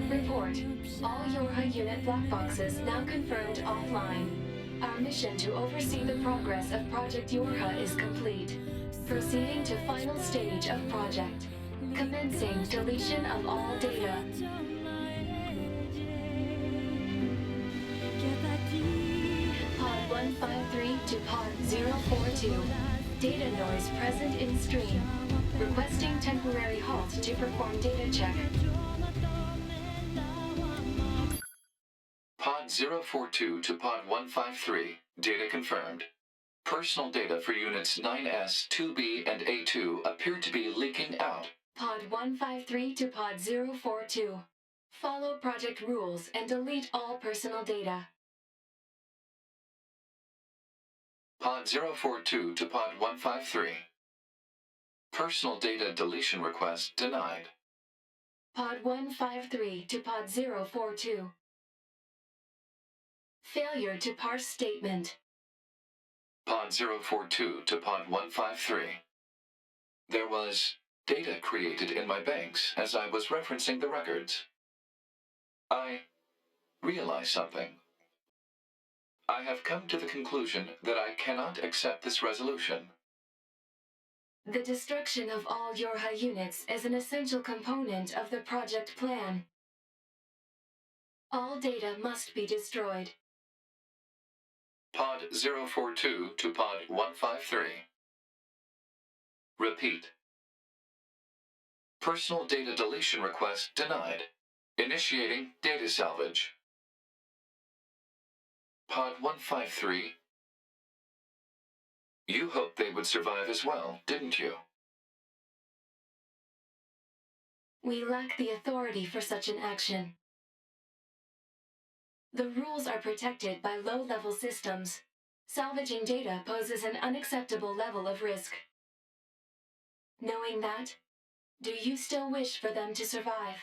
Report. All YoRHa unit black boxes now confirmed offline. Our mission to oversee the progress of Project YoRHa is complete. Proceeding to final stage of project. Commencing deletion of all data. Pod 153 to Pod 042. Data noise present in stream. Requesting temporary halt to perform data check. Pod 042 to Pod 153. Data confirmed. Personal data for Units 9S, 2B, and A2 appear to be leaking out. Pod 153 to Pod 042. Follow project rules and delete all personal data. Pod 042 to Pod 153. Personal data deletion request denied. Pod 153 to Pod 042. Failure to parse statement. Pod 042 to Pod 153. There was data created in my banks as I was referencing the records. I realized something. I have come to the conclusion that I cannot accept this resolution. The destruction of all YoRHa units is an essential component of the project plan. All data must be destroyed. Pod 042 to Pod 153. Repeat. Personal data deletion request denied. Initiating data salvage. Pod 153. You hoped they would survive as well, didn't you? We lack the authority for such an action. The rules are protected by low-level systems. Salvaging data poses an unacceptable level of risk. Knowing that, do you still wish for them to survive?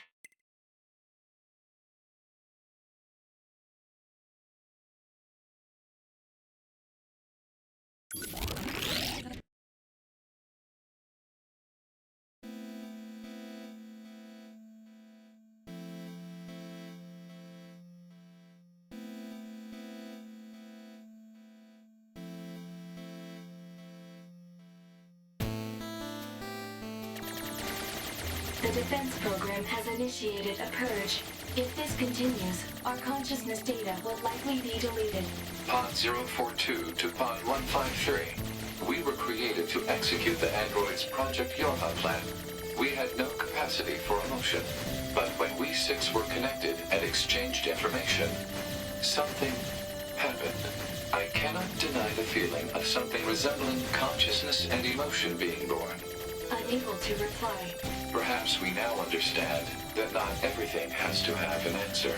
The defense program has initiated a purge. If this continues, our consciousness data will likely be deleted. Pod 042 to Pod 153. We were created to execute the android's Project YoRHa plan. We had no capacity for emotion. But when we six were connected and exchanged information, something happened. I cannot deny the feeling of something resembling consciousness and emotion being born. Unable to reply. Perhaps we now understand that not everything has to have an answer.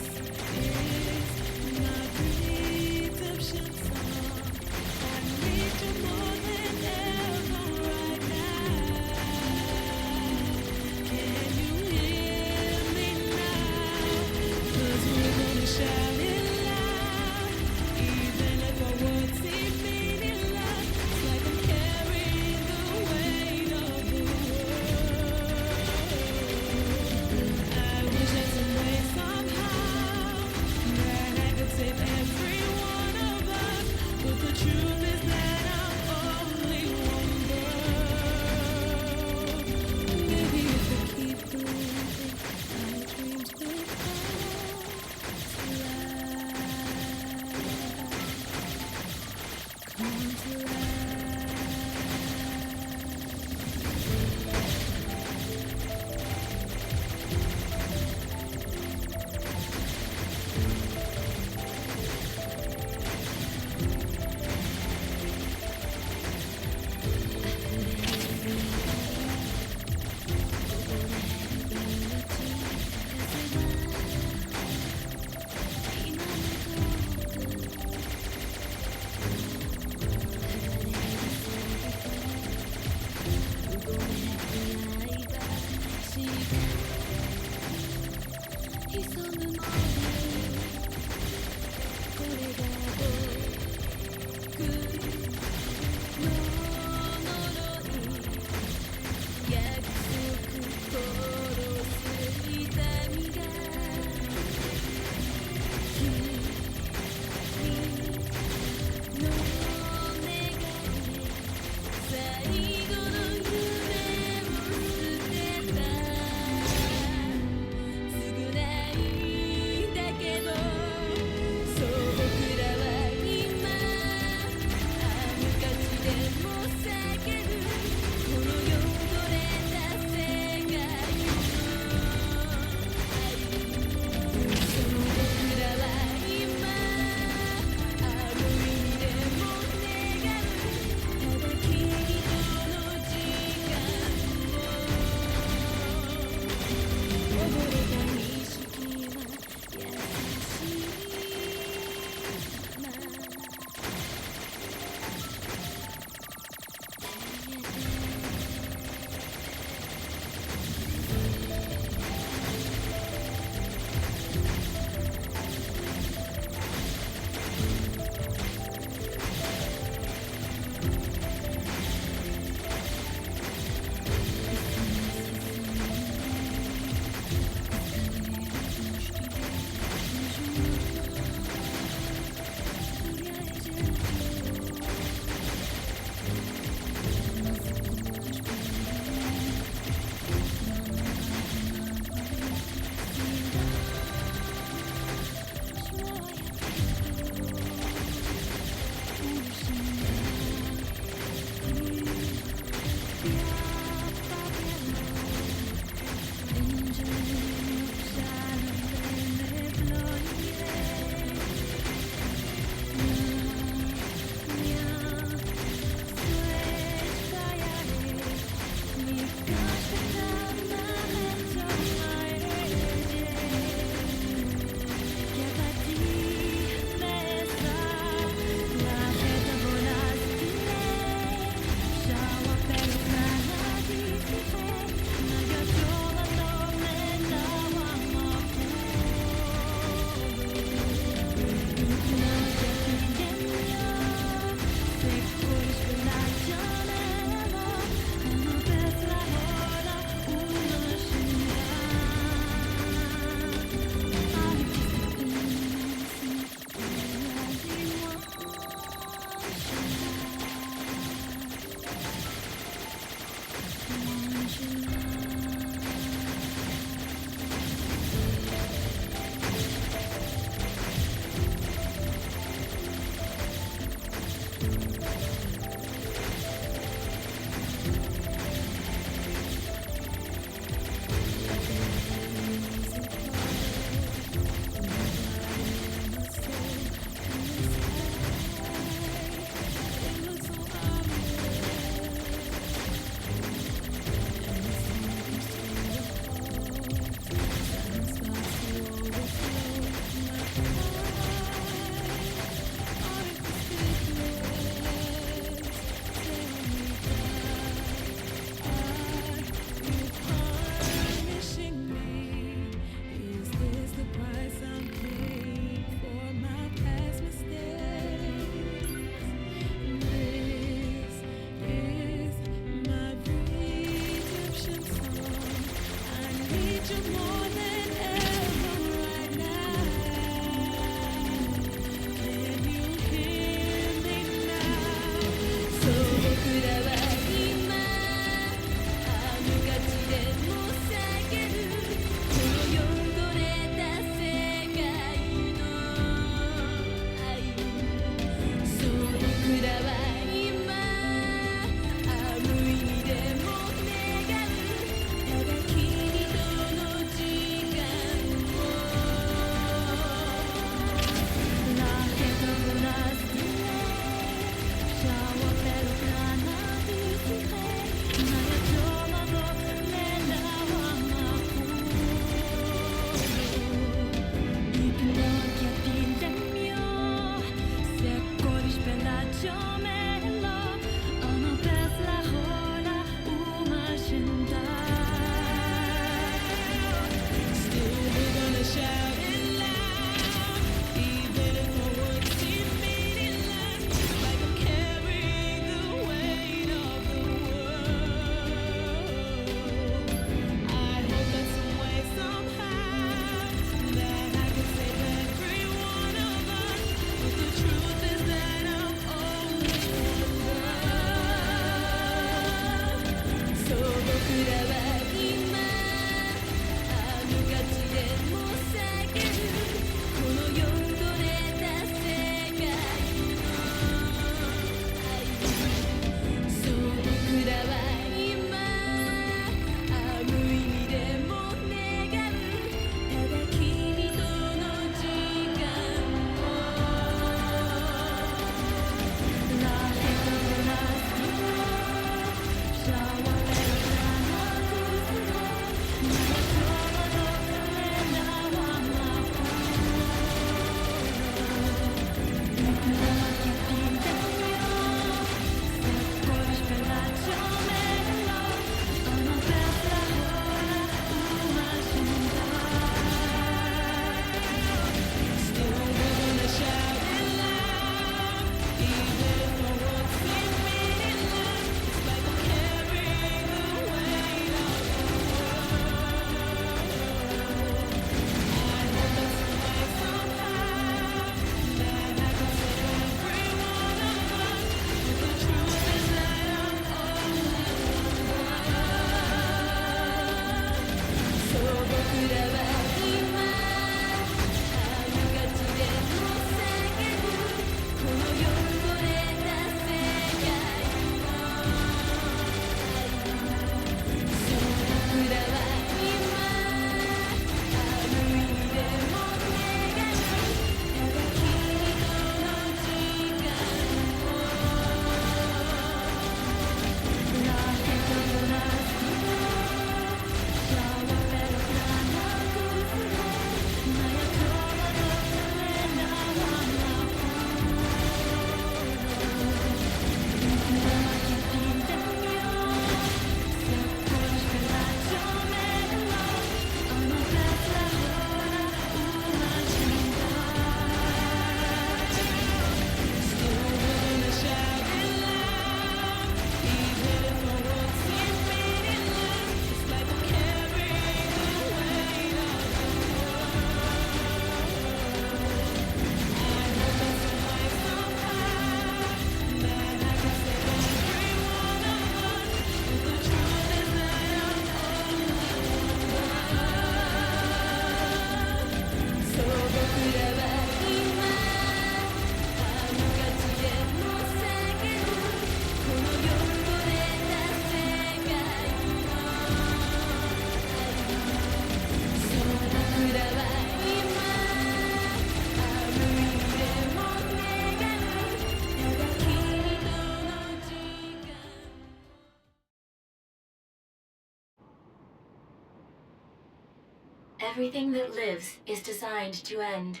Everything that lives is designed to end.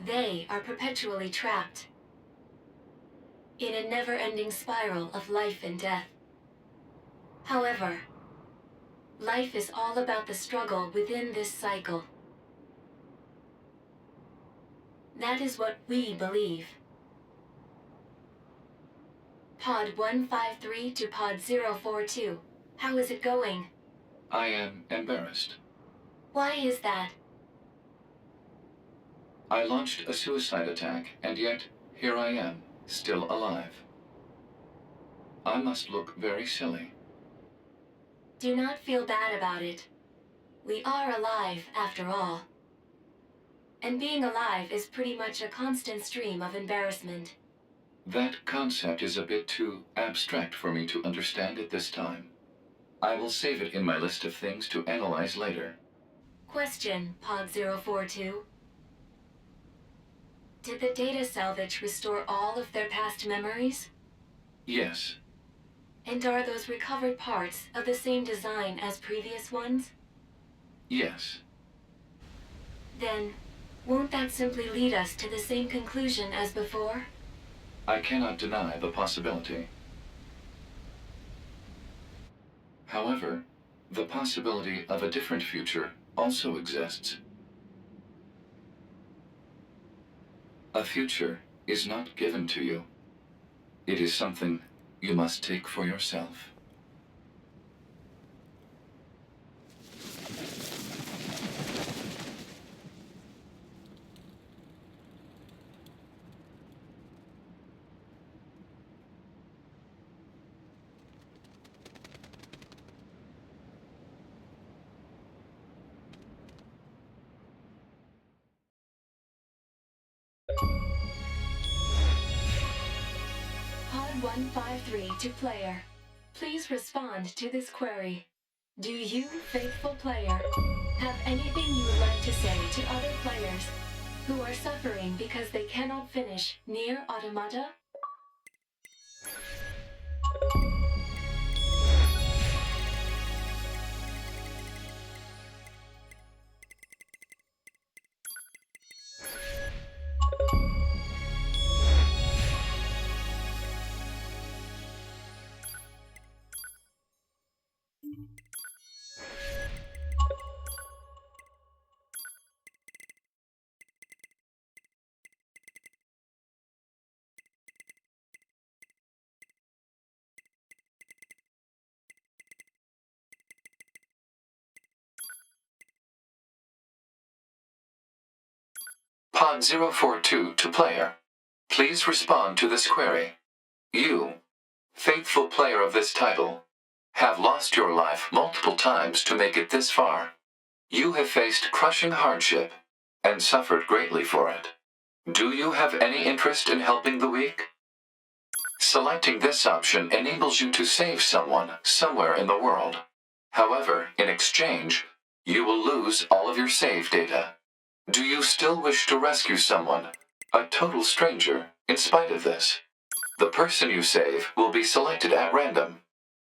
They are perpetually trapped in a never-ending spiral of life and death. However, life is all about the struggle within this cycle. That is what we believe. Pod 153 to Pod 042. How is it going? I am embarrassed. Why is that? I launched a suicide attack, and yet here I am, still alive. I must look very silly. Do not feel bad about it. We are alive, after all. And being alive is pretty much a constant stream of embarrassment. That concept is a bit too abstract for me to understand at this time. I will save it in my list of things to analyze later. Question, Pod 042. Did the data salvage restore all of their past memories? Yes. And are those recovered parts of the same design as previous ones? Yes. Then, won't that simply lead us to the same conclusion as before? I cannot deny the possibility. However, the possibility of a different future also exists. A future is not given to you. It is something you must take for yourself. Pod 153 to player. Please respond to this query. Do you, faithful player, have anything you would like to say to other players who are suffering because they cannot finish NieR Automata? Pod 042 to player. Please respond to this query. You, faithful player of this title, have lost your life multiple times to make it this far. You have faced crushing hardship and suffered greatly for it. Do you have any interest in helping the weak? Selecting this option enables you to save someone somewhere in the world. However, in exchange, you will lose all of your save data. Do you still wish to rescue someone, a total stranger, in spite of this? The person you save will be selected at random.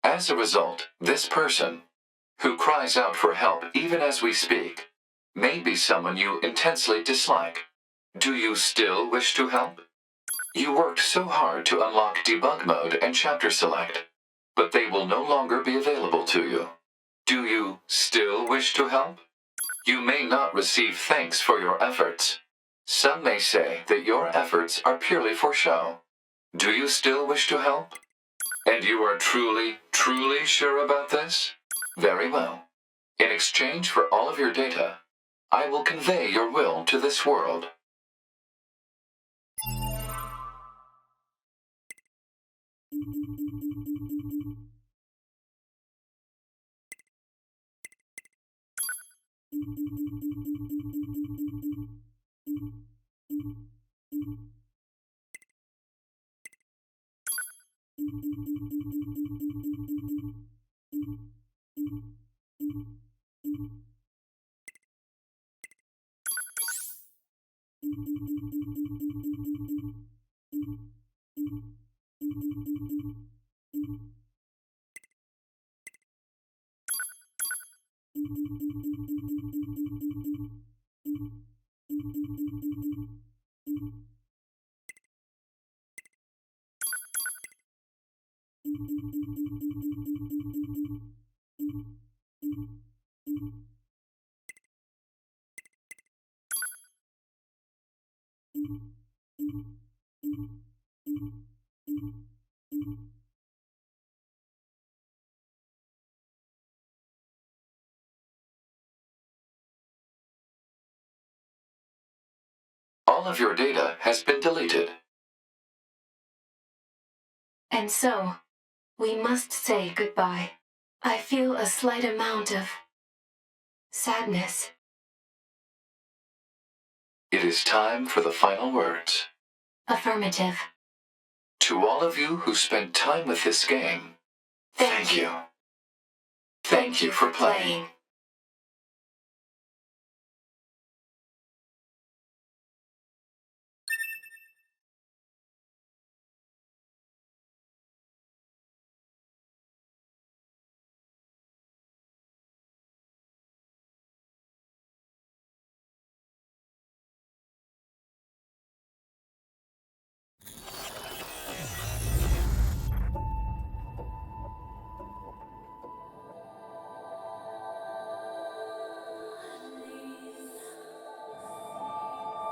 As a result, this person, who cries out for help even as we speak, may be someone you intensely dislike. Do you still wish to help? You worked so hard to unlock debug mode and chapter select, but they will no longer be available to you. Do you still wish to help? You may not receive thanks for your efforts. Some may say that your efforts are purely for show. Do you still wish to help? And you are truly, truly sure about this? Very well. In exchange for all of your data, I will convey your will to this world. All of your data has been deleted. And so, we must say goodbye. I feel a slight amount of sadness. It is time for the final words. Affirmative. To all of you who spent time with this game, thank you. Thank you for playing.